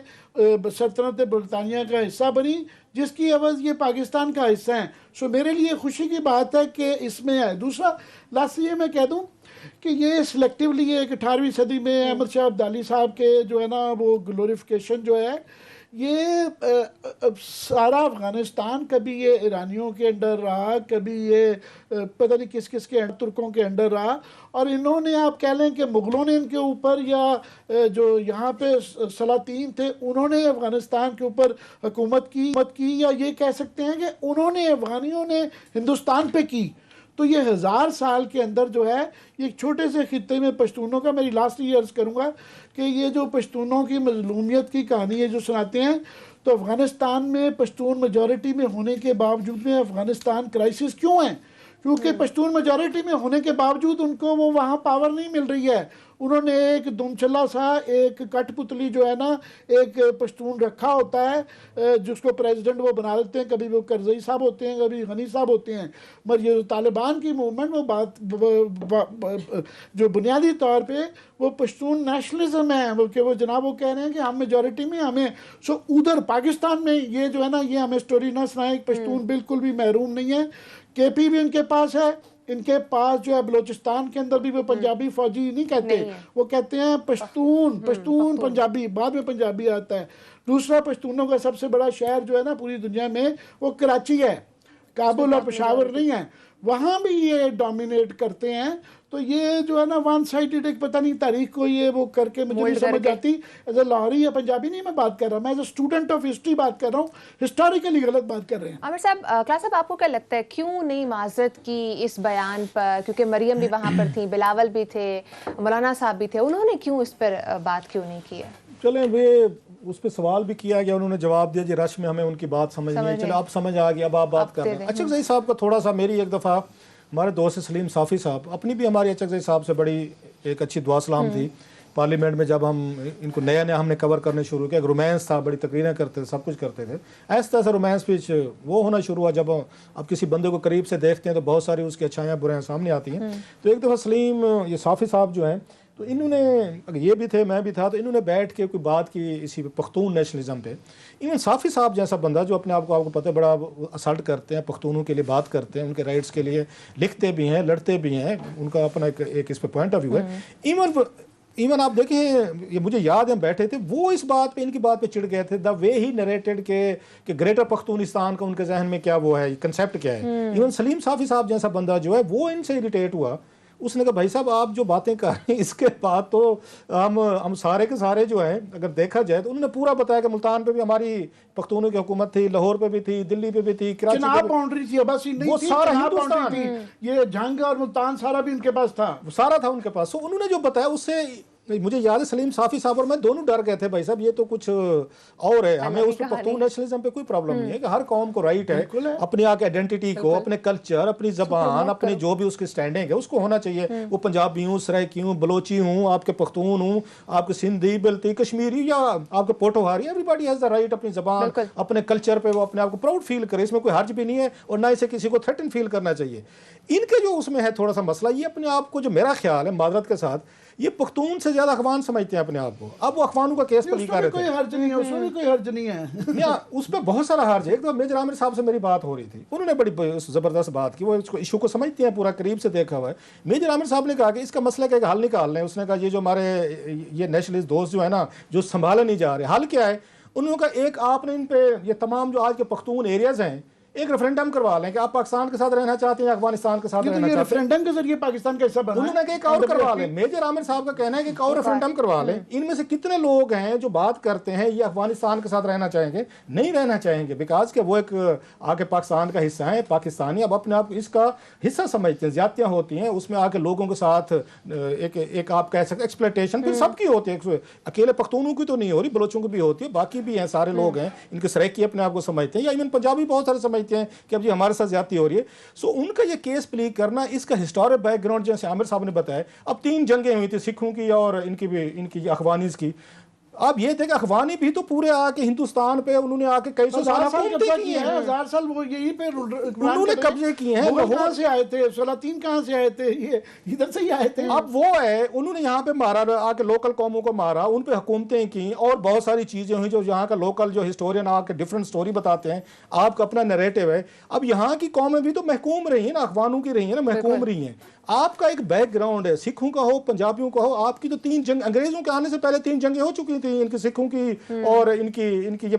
सल्तनत बरतानिया का हिस्सा बनी, जिसकी अवज़ ये पाकिस्तान का हिस्सा है। सो मेरे लिए खुशी की बात है कि इसमें है। दूसरा लास्ट ये मैं कह दूं कि ये सिलेक्टिवली एक 18वीं सदी में अहमद शाह अब्दाली साहब के जो है ना वो ग्लोरिफिकेशन जो है, ये सारा अफ़गानिस्तान कभी ये ईरानियों के अंडर रहा, कभी ये पता नहीं किस किस के तुर्कों के अंडर रहा, और इन्होंने आप कह लें कि मुग़लों ने इनके ऊपर या जो यहाँ पे सलातीन थे उन्होंने अफ़गानिस्तान के ऊपर हुकूमत की या ये कह सकते हैं कि उन्होंने अफ़गानियों ने हिंदुस्तान पे की। तो ये 1000 साल के अंदर जो है ये एक छोटे से खित्ते में पश्तूनों का, मेरी लास्ट ये अर्ज़ करूँगा कि ये जो पश्तूनों की मज़लूमियत की कहानी है जो सुनाते हैं, तो अफ़गानिस्तान में पश्तून मेजॉरिटी में होने के बावजूद में अफ़गानिस्तान क्राइसिस क्यों है? क्योंकि पश्तून मेजॉरिटी में होने के बावजूद उनको वो वहाँ पावर नहीं मिल रही है। उन्होंने एक दुमचला सा एक कठपुतली जो है ना एक पश्तून रखा होता है जिसको प्रेसिडेंट वो बना देते हैं, कभी वो करजई साहब होते हैं, कभी गनी साहब होते हैं। मगर ये तालिबान की मूवमेंट वो बात जो बुनियादी तौर पे वो पश्तून नेशनलिज्म है, बल्कि वो जनाब वो कह रहे हैं कि हम मेजॉरिटी में हमें उधर पाकिस्तान में ये जो है ना ये हमें स्टोरी ना सुनाए, पश्तून बिल्कुल भी महरूम नहीं है। केपी भी इनके पास है, इनके पास जो है बलोचिस्तान के अंदर भी वो पंजाबी फौजी नहीं कहते, वो कहते हैं पश्तून पंजाबी, बाद में पंजाबी आता है। दूसरा पश्तूनों का सबसे बड़ा शहर जो है ना पूरी दुनिया में वो कराची है, काबुल और पेशावर नहीं है, वहाँ भी ये डोमिनेट करते हैं। तो ये जो है ना वन साइडेड एक पता नहीं तारीख को ये वो करके मुझे नहीं समझ आती। एज ए लाहौरी या पंजाबी नहीं मैं बात कर रहा, मैं as a student of history बात कर रहा हूँ, हिस्टोरिकली गलत बात कर रहे हैं। आमिर साहब, क्लास साहब आपको क्या लगता है क्यों नहीं माजरत की इस बयान पर? क्योंकि मरियम भी वहाँ पर थी, बिलावल भी थे, मौलाना साहब भी थे, उन्होंने क्यों इस पर बात क्यों नहीं की है? चलें, वे उस पर सवाल भी किया गया, उन्होंने जवाब दिया जी रश में हमें उनकी बात समझ नहीं है। चलो अब समझ आ गया, अब आप बात कर रहे हैं। अचकज़ई साहब का थोड़ा सा, मेरी एक दफ़ा हमारे दोस्त सलीम साफ़ी साहब, अपनी भी हमारी अचकज़ई साहब से बड़ी एक अच्छी दुआ सलाम थी। पार्लियामेंट में जब हम इनको नया नया हमने कवर करने शुरू किया, रोमांस था, बड़ी तकरीरें करते थे, सब कुछ करते थे। ऐसा तरह से रोमांस पिच वो होना शुरू हुआ जब अब किसी बंदे को करीब से देखते हैं तो बहुत सारी उसकी अच्छाइयाँ बुराइयाँ सामने आती हैं। तो एक दफ़ा सलीम ये साफ़ी साहब जो हैं, तो इन्होंने, ये भी थे मैं भी था, तो इन्होंने बैठ के कोई बात की इसी पख्तून नेशनलिज्म पे। इवन साफ़ी साहब जैसा बंदा जो अपने आप को, आपको पता है, बड़ा असल्ट करते हैं, पख्तूनों के लिए बात करते हैं, उनके राइट्स के लिए लिखते भी हैं, लड़ते भी हैं, उनका अपना एक इस पे पॉइंट ऑफ व्यू है। इवन आप देखें, ये मुझे याद है हम बैठे थे, वो इस बात पे, इनकी बात पे चिढ़ गए थे। द वे ही नरेटेड कि ग्रेटर पख्तूनिस्तान का उनके जहन में क्या वो है, कंसेप्ट क्या है। इवन सलीम साफ़ी साहब जैसा बंदा जो है वो इनसे इरिटेट हुआ। उसने कहा भाई साहब आप जो बातें कर रहे हैं इसके बाद तो हम सारे के सारे जो हैं अगर देखा जाए तो उन्होंने पूरा बताया कि मुल्तान पे भी हमारी पख्तूनों की हुकूमत थी, लाहौर पे भी थी, दिल्ली पे भी थी, कराची पे बाउंड्री थी, बस नहीं वो थी, सारा हिंदुस्तान थी, ये जंग और मुल्तान सारा भी उनके पास था, वो सारा था उनके पास। तो उन्होंने जो बताया उससे मुझे याद है सलीम साफ़ी साहब और मैं दोनों डर गए थे, भाई साहब ये तो कुछ और है। हमें उस पर पख्तून नेशनलिज्म पे कोई प्रॉब्लम नहीं है कि हर कौम को राइट है अपने आके आइडेंटिटी को, अपने कल्चर, अपनी जबान, अपनी जो भी उसकी स्टैंडिंग है उसको होना चाहिए। वो पंजाबी हूँ, सराइकी हूँ, बलोची हूँ, आपके पख्तून हूँ, आपके सिंधी, बल्ती, कश्मीरी या आपके पोठोहारी, एवरीबॉडी हैज द राइट अपनी जबान, अपने कल्चर पे वो अपने आप को प्राउड फील करे, इसमें कोई हर्ज भी नहीं है और ना इसे किसी को थ्रेटन फील करना चाहिए। इनके जो उसमें है थोड़ा सा मसला, ये अपने आप को, जो मेरा ख्याल है मादरत के साथ, ये पख्तून से ज्यादा अखवान समझते हैं अपने आप को। अब वो अखवानों का केस पर कर रहे थे, कोई हर्ज नहीं है, उसमें भी कोई हर्ज नहीं है। उस पर बहुत सारा हर्ज है। एक तो मेजर आमिर साहब से मेरी बात हो रही थी, उन्होंने बड़ी जबरदस्त बात की, वो इसको इशू को समझते हैं, पूरा करीब से देखा हुआ है। मेजर आमिर साहब ने कहा कि इसका मसला का हल निकाल लें। उसने कहा ये जो हमारे ये नेशनलिस्ट दोस्त जो है ना, जो संभाले नहीं जा रहे, हल क्या है? उन्होंने कहा एक आपने इन पे ये तमाम जो आज के पख्तून एरियाज हैं एक रेफरेंडम करवा लें कि आप पाकिस्तान के साथ रहना चाहते हैं या अफगानिस्तान के साथ रहना चाहते हैं। रेफरेंडम के जरिए पाकिस्तान का हिस्सा बना, उन्होंने एक और करवा लें। मेजर आमिर साहब का कहना है कि एक और रेफरेंडम करवा लें। इनमें से कितने लोग हैं जो बात करते हैं ये अफगानिस्तान के साथ रहना चाहेंगे, नहीं रहना चाहेंगे, बिकॉज के वो एक आके पाकिस्तान का हिस्सा है, पाकिस्तानी अब अपने आप इसका हिस्सा समझते हैं। ज्यादतियां होती हैं उसमें आके लोगों के साथ एक आप कह सकते एक्सप्लॉयटेशन फिर सबकी होती है, अकेले पख्तूनों की तो नहीं हो रही, बलोचों की भी होती है, बाकी भी हैं, सारे लोग हैं इनके सराइकी अपने आप को समझते हैं, या इवन पंजाबी बहुत सारे समझते हैं कि अब जी हमारे साथ ज्यादती हो रही है। सो उनका ये केस प्ली करना, इसका हिस्टोरिक बैकग्राउंड जैसे आमिर साहब ने बताया, अब 3 जंगें हुई थी, सिखों की और इनकी अफगानीज की। अब ये थे कि अफगानी भी तो पूरे आके हिंदुस्तान पे उन्होंने आके कई सौ साल कब्जा किया है, 1000 साल वो यहीं पे उन्होंने कब्जे किए हैं। वो कहां से आए थे, सलातीन कहां से आए थे, ये इधर से ही आए थे। अब वो है उन्होंने यहाँ पे मारा, आके लोकल कौमों को मारा, उन पे हुकूमतें की और बहुत सारी चीजें हुई जो यहाँ का लोकल जो हिस्टोरियन आके डिफरेंट स्टोरी बताते हैं, आपका अपना नैरेटिव है। अब यहाँ की कौमें भी तो महकूम रही है ना, अफगानों की रही है ना, महकूम रही हैं। आपका एक बैकग्राउंड है, सिखों का हो पंजाबियों का हो, आपकी तो 3 जंग, अंग्रेजों के आने से पहले 3 जंगें हो चुकी थी, इनकी सिखों की और इनकी ये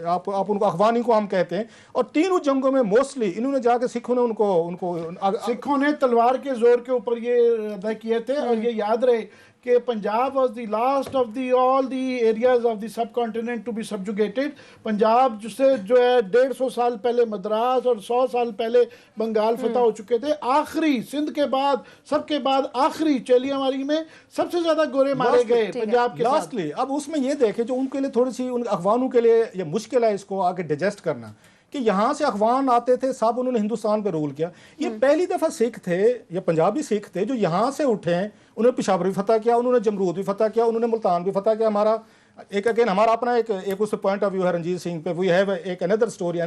आप उनको अफगानी को हम कहते हैं, और तीनों जंगों में मोस्टली इन्होंने जाके सिखों ने उनको सिखों ने तलवार के जोर के ऊपर ये अदा किए थे। और ये याद रहे कि Punjab was the last of the all the areas of the subcontinent to be subjugated. Punjab जिससे जो है 150 साल पहले मद्रास और 100 साल पहले बंगाल फतह हो चुके थे। आखिरी सिंध के बाद, सबके बाद आखिरी चेलियामारी में सबसे ज्यादा गोरे मारे गए पंजाब के लास्टली। अब उसमें ये देखे जो उनके लिए थोड़ी सी, उन अफगानों के लिए ये मुश्किल है इसको आगे डिजेस्ट करना, कि यहाँ से अफगान आते थे सब, उन्होंने हिंदुस्तान पे रूल किया। ये पहली दफा सिख थे या पंजाबी सिख थे जो यहाँ से उठे हैं, उन्होंने पेशावर भी फतह किया, उन्होंने जमरूद भी फतह किया, उन्होंने मुल्तान भी फतह किया। हमारा एक अगेन हमारा अपना एक उस पॉइंट ऑफ व्यू है रणजीत सिंह पे, वी हैव एक अनदर स्टोरी,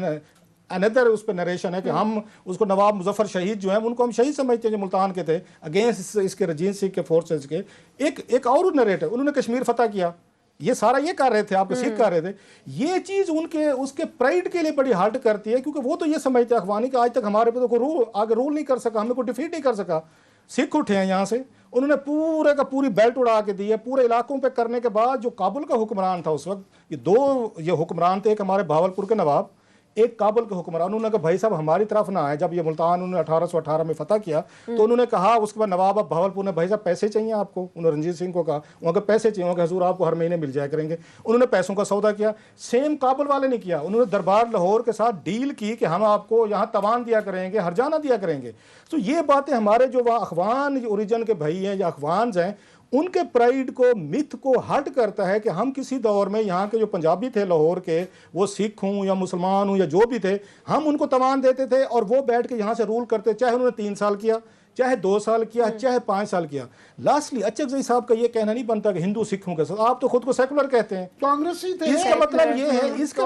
अनदर उस पर नरेशन है कि हम उसको नवाब मुजफ्फर शहीद जो है उनको हम शहीद समझते हैं जो मुल्तान के थे अगेंस्ट इसके रणजीत सिंह के फोर्सेज के। एक और नरेट है, उन्होंने कश्मीर फतह किया, ये सारा ये कर रहे थे, आपके सिख कर रहे थे। ये चीज उसके प्राइड के लिए बड़ी हर्ट करती है, क्योंकि वो तो ये समझते हैं अफगानी का आज तक हमारे पे तो कोई आगे रूल नहीं कर सका, हमें कोई डिफीट नहीं कर सका। सिख उठे हैं यहाँ से, उन्होंने पूरे का पूरी बेल्ट उड़ा के दी है पूरे इलाकों पे करने के बाद। जो काबुल का हुक्मरान था उस वक्त, ये 2 ये हुक्मरान थे, एक हमारे भावलपुर के नवाब, एक काबुल के हुक्मरान। उन्होंने कहा भाई साहब हमारी तरफ ना आए। जब ये मुल्तान उन्होंने 1818 में फतह किया तो उन्होंने कहा, उसके बाद नवाब भावलपुर ने, भाई साहब पैसे चाहिए आपको, उन्होंने रणजीत सिंह को कहा, उनके पैसे चाहिए, उनके हजूर आपको हर महीने मिल जाया करेंगे। उन्होंने पैसों का सौदा किया। सेम काबुल वाले ने किया, उन्होंने दरबार लाहौर के साथ डील की कि हम आपको यहाँ तवान दिया करेंगे, हरजाना दिया करेंगे। तो ये बातें हमारे जो वहाँ अफगान ओरिजिन के भाई हैं या अफगान हैं, उनके प्राइड को, मिथ को हट करता है कि हम किसी दौर में यहाँ के जो पंजाबी थे लाहौर के, वो सिख हूँ या मुसलमान हूँ या जो भी थे, हम उनको तवान देते थे और वो बैठ के यहाँ से रूल करते, चाहे उन्होंने 3 साल किया, चाहे 2 साल किया, चाहे 5 साल किया। लास्टली अचकज़ई साहब का ये कहना नहीं बनता कि हिंदू सिखों के साथ, आप तो खुद को सेकुलर कहते हैं, कांग्रेसी थे। इसका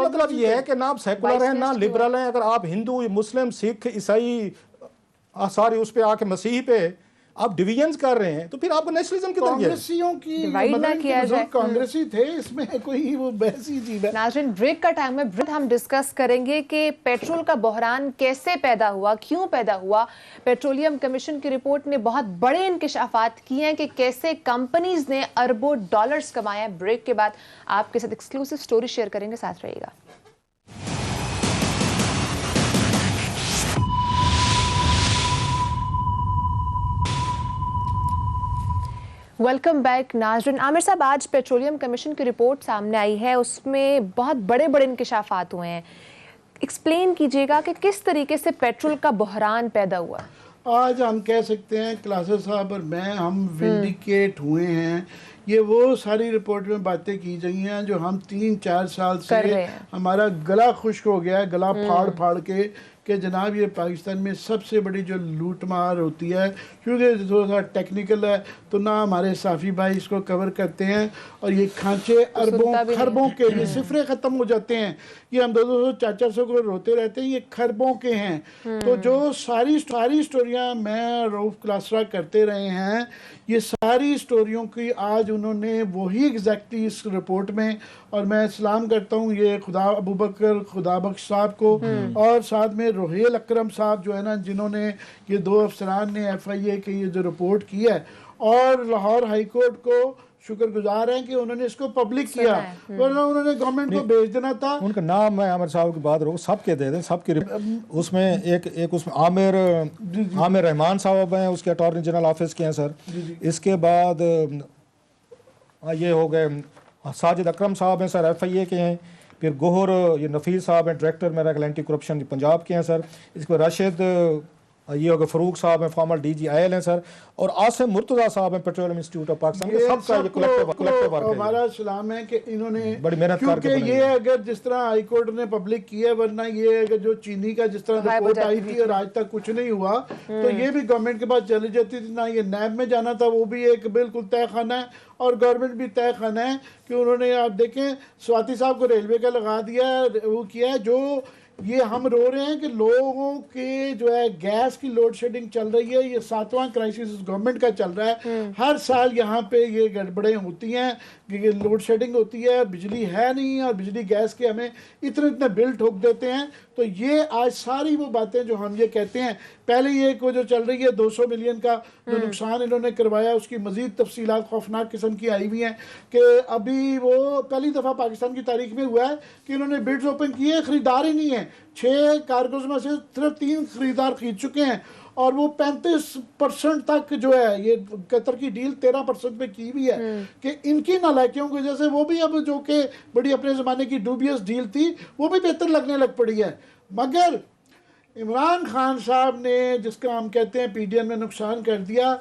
मतलब ये है कि ना आप सेकुलर हैं ना लिबरल हैं। अगर आप हिंदू, मुस्लिम, सिख, ईसाई, सारी उस पे आके मसीह पे आप डिवीजन्स कर रहे हैं, तो फिर आपको नेशनलिज्म किधर गया? कांग्रेसियों की डिवाइड ना किया जाए। कांग्रेसी थे, इसमें कोई वो बहसी चीज है। नाज़रीन, ब्रेक का टाइम है, ब्रेक हम डिस्कस करेंगे कि पेट्रोल का बहरान कैसे पैदा हुआ, क्यों पैदा हुआ। पेट्रोलियम कमीशन की रिपोर्ट ने बहुत बड़े इंकिशाफात किए हैं कि कैसे कंपनीज ने अरबों डॉलर्स कमाए हैं। ब्रेक के बाद आपके साथ एक्सक्लूसिव स्टोरी शेयर करेंगे, साथ रहिएगा। वेलकम बैक नाज़रीन। आमिर साहब, आज पेट्रोलियम कमीशन की रिपोर्ट सामने आई है, उसमें बहुत बड़े बड़े इंकिशाफात हुए हैं। एक्सप्लेन कीजिएगा कि किस तरीके से पेट्रोल का बहरान पैदा हुआ। आज हम कह सकते हैं क्लासेस साहब और मैं, हम विंडिकेट हुए हैं। ये वो सारी रिपोर्ट में बातें की गई हैं जो हम 3-4 साल से हमारा गला खुश्क हो गया है, गला फाड़ फाड़ के, कि जनाब ये पाकिस्तान में सबसे बड़ी जो लूट मार होती है, क्योंकि थोड़ा सा टेक्निकल है तो ना हमारे साफ़ी भाई इसको कवर करते हैं, और ये खांचे अरबों खरबों के, ये सिफरे ख़त्म हो जाते हैं। ये हम 200-400 को रोते रहते हैं, ये खरबों के हैं। तो जो सारी स्टोरियाँ मैं रऊफ क्लासरा करते रहे हैं, ये सारी स्टोरियों की आज उन्होंने वही एग्जैक्टली इस रिपोर्ट में, और मैं सलाम करता हूँ ये खुदा अबू बकर खुदाबख्श साहब को, और साथ में रोहेल अकरम साहब जो है ना, जिन्होंने ये 2 अफसरान ने FIA के ये जो रिपोर्ट की है, और लाहौर हाई कोर्ट को शुक्रगुजार हैं कि उन्होंने इसको पब्लिक किया, वरना उन्होंने गवर्नमेंट को भेज देना था। उनका नाम मैं आमिर साहब की बात रखूँ, सबके दे दें, सबके उसमें एक उसमें आमिर रहमान साहब हैं, उसके अटॉर्नी जनरल ऑफिस के हैं सर। इसके बाद ये हो गए साजिद अकरम साहब हैं सर, FIA के हैं। फिर गोहर ये नफीस साहब हैं, डायरेक्टर मेरा एंटी करप्शन पंजाब के हैं सर। इसके बाद राशिद ये हो गए फरूक साहब हैं, फॉर्मर DGIL हैं सर। और आसिम मुर्तजा साहब हैं, पेट्रोलियम इंस्टीट्यूट ऑफ पाकिस्तान। सबका ये कलेक्टिव वर्क है। हमारा सलाम है कि इन्होंने बड़ी मेहनत करके क्योंकि ये अगर जिस तरह हाई कोर्ट ने पब्लिक किया, वरना ये अगर जो चीनी का जिस तरह रिपोर्ट आई थी और आज तक कुछ नहीं हुआ, तो ये भी गवर्नमेंट के पास चली जाती थी ना। ये नैब में जाना था, वो भी एक बिल्कुल तय खाना है, और गवर्नमेंट भी तय खाना है कि उन्होंने, आप देखें स्वाति साहब को रेलवे का लगा दिया, वो किया है। जो ये हम रो रहे हैं कि लोगों के जो है गैस की लोड शेडिंग चल रही है, ये 7वां क्राइसिस गवर्नमेंट का चल रहा है। हर साल यहाँ पे ये गड़बड़ें होती हैं, लोड शेडिंग होती है, बिजली है नहीं, और बिजली गैस के हमें इतने इतने बिल ठोक देते हैं। तो ये आज सारी वो बातें जो हम ये कहते हैं, पहले ये को जो चल रही है 200 मिलियन का जो नुकसान इन्होंने करवाया, उसकी मजीद तफसीलात खौफनाक किस्म की आई हुई हैं कि अभी वो पहली दफ़ा पाकिस्तान की तारीख में हुआ है कि इन्होंने बिड्स ओपन किए, खरीदार ही नहीं है। 6 कार्गोज में से सिर्फ 3 खरीदार खरीद चुके हैं, और वो 35% तक जो है, ये कतर की डील 13% पे की हुई है कि इनकी नालायकियों की वजह से वो भी अब जो कि बड़ी अपने ज़माने की डूबियस डील थी, वो भी बेहतर लगने लग पड़ी है। मगर इमरान खान साहब ने, जिसका हम कहते हैं PDM ने नुकसान कर दिया,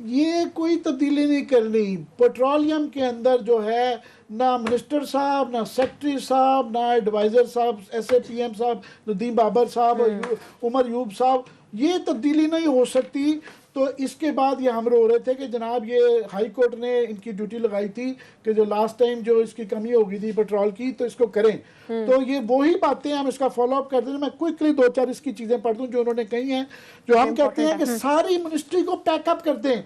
ये कोई तब्दीली नहीं करनी। पेट्रोलियम के अंदर जो है ना मिनिस्टर साहब, ना सेक्रेटरी साहब, ना एडवाइज़र साहब, SAPM साहब, नदीम बाबर साहब और उमर यूब साहब, ये तब्दीली नहीं हो सकती। तो इसके बाद ये हम रो रहे थे कि जनाब ये हाई कोर्ट ने इनकी ड्यूटी लगाई थी कि जो लास्ट टाइम जो इसकी कमी हो गई थी पेट्रोल की, तो इसको करें। तो ये वही बातें हम इसका फॉलो अप करते हैं। मैं क्विकली 2-4 इसकी चीज़ें पढ़ दूँ जो उन्होंने कही हैं। जो हम कहते हैं कि सारी मिनिस्ट्री को पैकअप कर दें,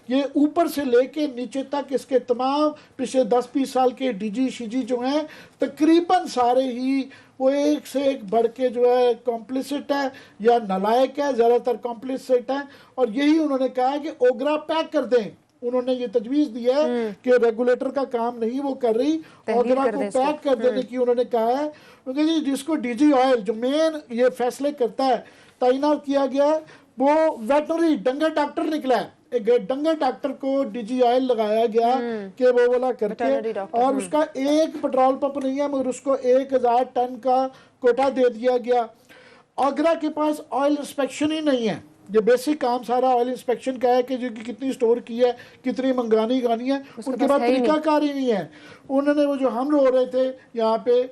ये ऊपर से लेके नीचे तक इसके तमाम पिछले 10-20 साल के DG शिजी जो हैं, तकरीबन सारे ही वो एक से एक बढ़ के जो है कॉम्प्लिसिट है या नालायक है, ज़्यादातर कॉम्प्लिसिट है। और यही उन्होंने कहा है कि ओगरा पैक कर दें। उन्होंने ये तजवीज़ दी है कि रेगुलेटर का काम नहीं वो कर रही, ओगरा को पैक कर देने की उन्होंने कहा है। क्योंकि जिसको DG ऑयल जो मेन ये फैसले करता है, तैनात किया गया है, वो वेटनरी डंगर डॉक्टर निकला है। एक डंगर डॉक्टर को DG ऑयल लगाया गया कि वो वाला करके, और उसका एक पेट्रोल पंप नहीं है, मगर उसको 1000 टन का कोटा दे दिया गया। आगरा के पास ऑयल इंस्पेक्शन ही नहीं है। ये बेसिक काम सारा ऑयल इंस्पेक्शन का है कि जो कितनी स्टोर की है, कितनी मंगानी गानी है, उनके पास तरीकाकार ही नहीं है। उन्होंने वो जो हम रो रहे थे यहाँ पे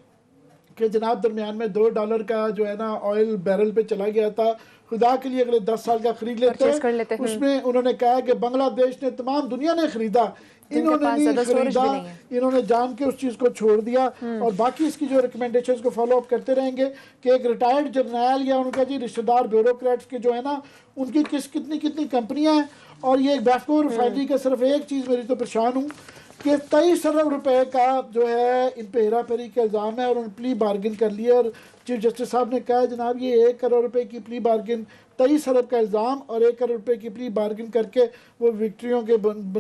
कि जनाब दरमियान में $2 का जो है ना ऑयल बैरल पे चला गया था, खुदा के लिए अगले 10 साल का खरीद लेते। उसमें उन्होंने कहा कि बांग्लादेश ने, तमाम दुनिया ने खरीदा, इन्होंने नहीं खरीदा, इन्होंने जान के उस चीज़ को छोड़ दिया। और बाकी इसकी जो रिकमेंडेशंस को फॉलो अप करते रहेंगे कि एक रिटायर्ड जर्नल या उनका जी रिश्तेदार ब्यूरोक्रेट्स के जो है ना, उनकी कितनी कंपनियां हैं। और ये बैफको रिफाइनरी का सिर्फ एक चीज़ मेरी तो परेशान हूँ कि 23 अरब रुपए का जो है इन पे हेरा फेरी का इल्ज़ाम है, और उन्होंने प्ली बार्गिन कर लिया। और चीफ जस्टिस साहब ने कहा जनाब ये 1 करोड़ रुपए की प्ली बार्गिन, 23 अरब का इल्ज़ाम और 1 करोड़ रुपए की प्ली बार्गिन करके वो विक्ट्रियों के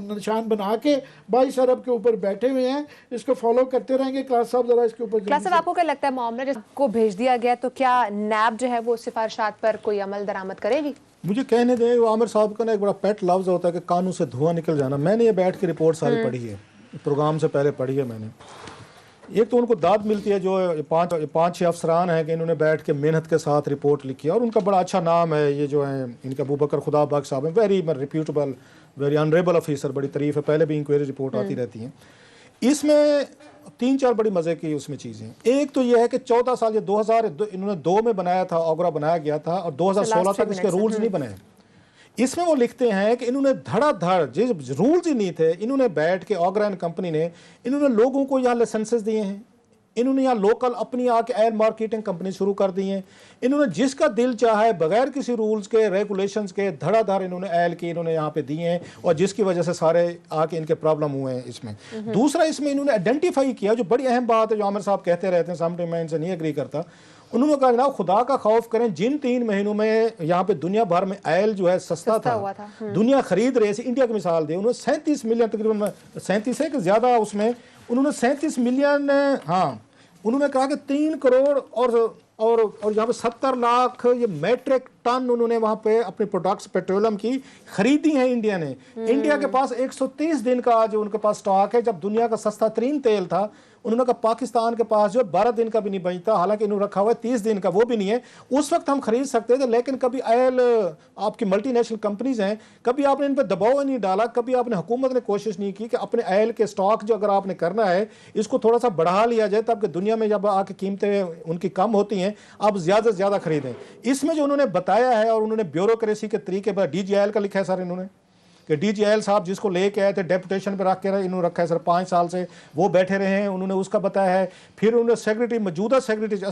निशान बना के 22 अरब के ऊपर बैठे हुए हैं। इसको फॉलो करते रहेंगे। क्लास साहब जरा इसके ऊपर। क्लास साहब, आपको क्या लगता है मामला जिसको भेज दिया गया, तो क्या नैब जो है वो सिफारिशात पर कोई अमल दरामद करेगी? मुझे कहने दें, वो आमिर साहब का ना एक बड़ा पेट लफ्ज़ होता है कि कानून से धुआं निकल जाना। मैंने ये बैठ के रिपोर्ट सारी पढ़ी है, प्रोग्राम से पहले पढ़ी है मैंने। एक तो उनको दाद मिलती है, जो 5-6 अफसरान हैं कि इन्होंने बैठ के मेहनत के साथ रिपोर्ट लिखी है, और उनका बड़ा अच्छा नाम है। ये जो है इनके अबू बकर खुदा बाग साहब हैं, very reputable, very honourable officer, बड़ी तारीफ है, पहले भी इंक्वायरी रिपोर्ट आती रहती हैं। इसमें 3-4 बड़ी मज़े की उसमें चीज़ें। एक तो ये है कि 14 साल, ये 2002 इन्होंने 2 में बनाया था, ओगरा बनाया गया था, और 2016 तक इसके रूल्स नहीं बने। इसमें वो लिखते हैं कि इन्होंने धड़ाधड़, जिस रूल्स ही नहीं थे, इन्होंने बैठ के ओगरा एंड कंपनी ने, इन्होंने लोगों को यहाँ लाइसेंसेस दिए हैं, इन्होंने यहाँ लोकल अपनी आके ऑयल मार्केटिंग कंपनी शुरू कर दी है। इन्होंने जिसका दिल चाहा है बगैर किसी रूल्स के रेगुलेशंस के धड़ाधड़ इन्होंने ऑयल के इन्होंने यहाँ पे दिए हैं, और जिसकी वजह से सारे आके इनके प्रॉब्लम हुए हैं इसमें। दूसरा, इसमें इन्होंने आइडेंटिफाई किया, जो बड़ी अहम बात है, जो आमिर साहब कहते रहते हैं, सामने मैं इनसे नहीं एग्री करता। उन्होंने कहा जनाब खुदा का खौफ करें, जिन 3 महीनों में यहाँ पे दुनिया भर में ऑयल जो है सस्ता था, दुनिया खरीद रही थी। इंडिया की मिसाल दी, उन्होंने 37 मिलियन, तकरीबन 37 है कि ज्यादा, उसमें उन्होंने 37 मिलियन, हाँ उन्होंने कहा कि 3 करोड़ और यहाँ पे 70 लाख ये मैट्रिक टन उन्होंने वहां पे अपने प्रोडक्ट्स पेट्रोलियम की खरीदी है इंडिया ने। इंडिया के पास 130 दिन का जो उनके पास स्टॉक है, जब दुनिया का सस्ता तरीन तेल था। उन्होंने कहा पाकिस्तान के पास जो 12 दिन का भी नहीं बचता, हालांकि इन्होंने रखा हुआ है 30 दिन का, वो भी नहीं है। उस वक्त हम खरीद सकते थे, लेकिन कभी ऑयल आपकी मल्टीनेशनल कंपनीज हैं, कभी आपने इन पर दबाव नहीं डाला, कभी आपने हुकूमत ने कोशिश नहीं की कि अपने ऑयल के स्टॉक जो अगर आपने करना है इसको थोड़ा सा बढ़ा लिया जाए, तब दुनिया में जब आके कीमतें उनकी कम होती हैं आप ज़्यादा से ज़्यादा खरीदें। इसमें जो उन्होंने बताया है, और उन्होंने ब्यूरोक्रेसी के तरीके पर DGIL का लिखा है सर इन्होंने, कि DGIL साहब जिसको लेके आए थे डेपुटेशन पे रख के इन्होंने रखा है सर, 5 साल से वो बैठे रहे हैं, उन्होंने उसका बताया है। फिर उन्होंने सेक्रेटरी, मौजूदा सेक्रेटरी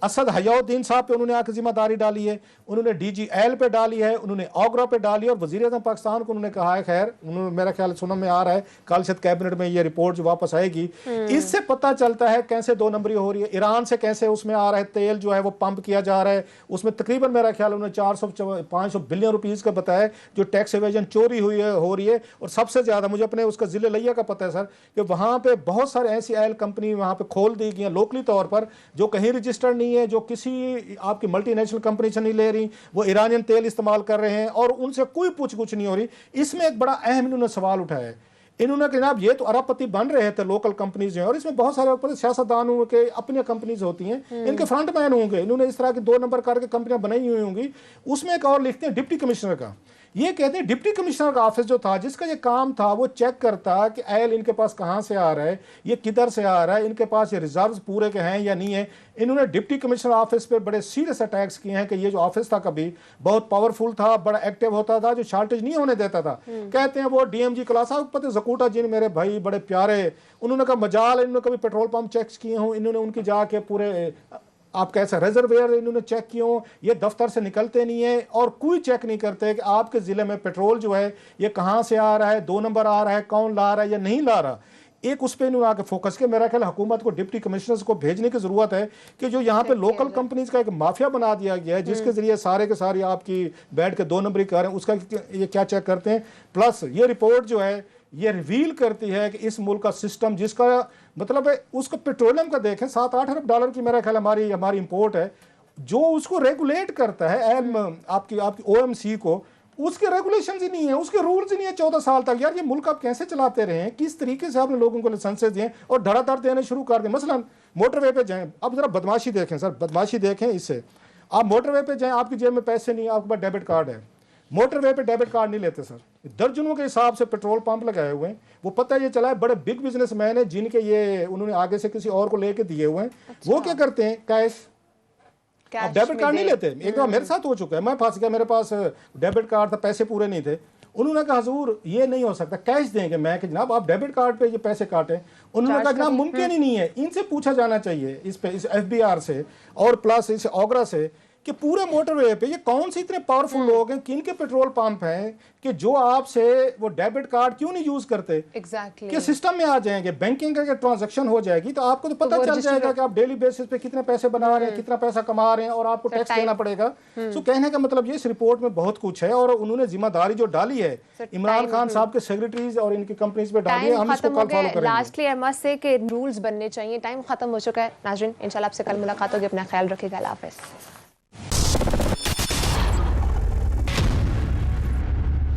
असद हयाउद्दीन साहब पे उन्होंने आकर जिम्मेदारी डाली है, उन्होंने DGIL पे डाली है, उन्होंने आगरा पे डाली है, और वज़ीर-ए-आज़म पाकिस्तान को उन्होंने कहा है। खैर उन्होंने, मेरा ख्याल सुनने में आ रहा है कल शायद कैबिनेट में ये रिपोर्ट जो वापस आएगी, इससे पता चलता है कैसे 2 नंबरी हो रही है। ईरान से कैसे उसमें आ रहा है तेल जो है वो पंप किया जा रहा है, उसमें तकरीबन मेरा ख्याल उन्होंने 400-500 बिलियन रुपीज़ का बताया जो टैक्स एवेजन चोरी हो रही है। और सबसे ज्यादा मुझे अपने उसका जिले लिया का पता है सर, कि वहां पे बहुत सारे ऐसी ऑयल कंपनी वहां पे खोल दी गई हैं लोकली तौर पर, जो कहीं रजिस्टर्ड नहीं है, जो किसी आपकी मल्टीनेशनल कंपनी से नहीं ले रही, वो ईरानियन तेल इस्तेमाल कर रहे हैं और उनसे कोई पूछ-गुछ नहीं हो रही। इसमें एक बड़ा अहम इन्होंने सवाल उठाया है। इन्होंने जनाब ये तो अरबपति बन रहे थे लोकल कंपनीज हैं, और इसमें बहुत सारे सियासतदानों के अपनी कंपनीज होती हैं, इनके फ्रंटमैन होंगे, इन्होंने इस तरह की 2 नंबर करके कंपनियां बनाई हुई होंगी। उसमें एक और लिखते हैं डिप्टी कमिश्नर का, ये कहते हैं डिप्टी कमिश्नर का ऑफिस जो था, जिसका ये काम था वो चेक करता कि ऑयल इनके पास कहाँ से आ रहा है, ये किधर से आ रहा है, इनके पास ये रिजर्व्स पूरे के हैं या नहीं है। इन्होंने डिप्टी कमिश्नर ऑफिस पे बड़े सीरियस अटैक्स किए हैं कि ये जो ऑफिस था कभी बहुत पावरफुल था, बड़ा एक्टिव होता था, जो शॉर्टेज नहीं होने देता था। कहते हैं वो DMG क्लास पता जकूटा जी मेरे भाई बड़े प्यारे, उन्होंने कहा मजाल इन्होंने कभी पेट्रोल पंप चेक किए हों, इन्होंने उनकी जाके पूरे आप कैसा रिजर्वेयर इन्होंने चेक किए हो, ये दफ्तर से निकलते नहीं है और कोई चेक नहीं करते कि आपके ज़िले में पेट्रोल जो है ये कहाँ से आ रहा है, 2 नंबर आ रहा है, कौन ला रहा है या नहीं ला रहा। एक उस पर इन्होंने आके फोकस किया। मेरा ख्याल हुकूमत को डिप्टी कमिश्नर्स को भेजने की ज़रूरत है कि जो यहाँ पे लोकल कंपनीज का एक माफिया बना दिया गया है, जिसके ज़रिए सारे के सारे आपकी बैठ के 2 नंबरी कर रहे हैं, उसका ये क्या चेक करते हैं। प्लस ये रिपोर्ट जो है ये रिवील करती है कि इस मुल्क का सिस्टम, जिसका मतलब है उसको पेट्रोलियम का देखें, 7-8 अरब डॉलर की मेरा ख्याल हमारी इंपोर्ट है, जो उसको रेगुलेट करता है आपकी OMC को, उसके रेगुलेशंस ही नहीं है, उसके रूल्स ही नहीं है 14 साल तक। यार ये मुल्क आप कैसे चलाते रहे हैं, किस तरीके से आपने लोगों को लाइसेंसेस दिए और धड़ाधड़ देने शुरू कर दिए। मसलन मोटरवे पे जाएं, अब जरा बदमाशी देखें सर, बदमाशी देखें। इससे आप मोटरवे पे जाएं, आपकी जेब में पैसे नहीं है, आपके पास डेबिट कार्ड है, मोटरवे पे डेबिट कार्ड नहीं लेते सर। दर्जनों के हिसाब से पेट्रोल पंप लगाए हुए हैं, वो पता ये चला है बड़े बिग बिजनेसमैन है जिनके ये उन्होंने आगे से किसी और को लेके दिए हुए हैं। अच्छा। वो क्या करते हैं, कैश आप डेबिट कार्ड नहीं लेते। एक बार मेरे साथ हो चुका है, मैं फंस गया, मेरे पास डेबिट कार्ड था, पैसे पूरे नहीं थे। उन्होंने कहा हुजूर ये नहीं हो सकता, कैश देंगे। मैं कि जनाब आप डेबिट कार्ड पे ये पैसे काटें। उन्होंने कहा जनाब मुमकिन ही नहीं है, इनसे पूछा जाना चाहिए, इस FBR से और प्लस इस आगरा से, कि पूरे मोटरवे पे ये कौन से इतने पावरफुल लोग हैं, किन के पेट्रोल पंप हैं कि जो आपसे वो डेबिट कार्ड क्यों नहीं यूज करते। एग्जैक्टली कि सिस्टम में आ जाएंगे, बैंकिंग का ट्रांजैक्शन हो जाएगी तो आपको तो पता चल जाएगा कि आप डेली बेसिस पे कितने पैसे बना रहे हैं, कितना पैसा कमा रहे हैं, और आपको टैक्स देना पड़ेगा। तो कहने का मतलब ये इस रिपोर्ट में बहुत कुछ है, और उन्होंने जिम्मेदारी जो डाली है इमरान खान साहब के सेक्रेटरीज और इनकी कंपनीज पे डाली है, हम इसको कल फॉलो करेंगे। लास्टली आई मस्ट से कि रूल्स बनने चाहिए, टाइम खत्म हो चुका है। नाज़रीन इंशाल्लाह आपसे कल मुलाकात होगी, अपना ख्याल रखिएगा, अल्लाह हाफ़िज़।